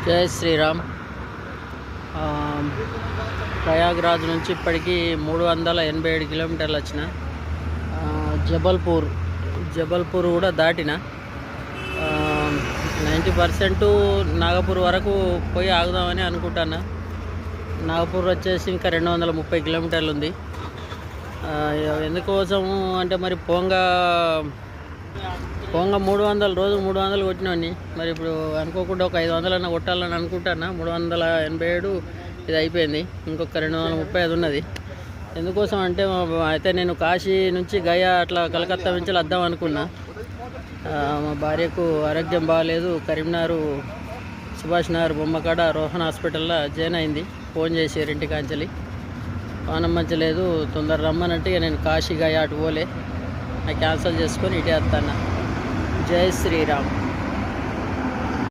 జై శ్రీరామ్. ప్రయాగ్రాజ్ నుంచి ఇప్పటికీ 387 కిలోమీటర్లు వచ్చిన. జబల్పూర్ కూడా దాటిన. 90% నాగపూర్ వరకు పోయి ఆగుదామని అనుకుంటున్నా. నాగపూర్ వచ్చేసి ఇంకా 230 కిలోమీటర్లు ఉంది. ఎందుకోసము అంటే మరి పోంగా 300 రోజు 300 కొట్టినవన్నీ. మరి ఇప్పుడు అనుకోకుండా ఒక 500 కొట్టాలని అనుకుంటున్నా. 387 ఇది అయిపోయింది, ఇంకొక 235 ఉన్నది. ఎందుకోసం అంటే అయితే నేను కాశీ నుంచి గయా అట్లా కలకత్తా నుంచి వద్దాం అనుకున్నా. మా భార్యకు ఆరోగ్యం బాగాలేదు. కరీంనగర్ సుభాష్ నగర్ బొమ్మకాడ రోహన్ హాస్పిటల్లో జాయిన్ అయింది. ఫోన్ చేసారు ఇంటికాంచలి, పానం మంచి లేదు, తొందర రమ్మనంటే నేను కాశీ గయా అటు పోలే, క్యాన్సిల్ చేసుకొని ఇటే వస్తాను. జై శ్రీరామ్.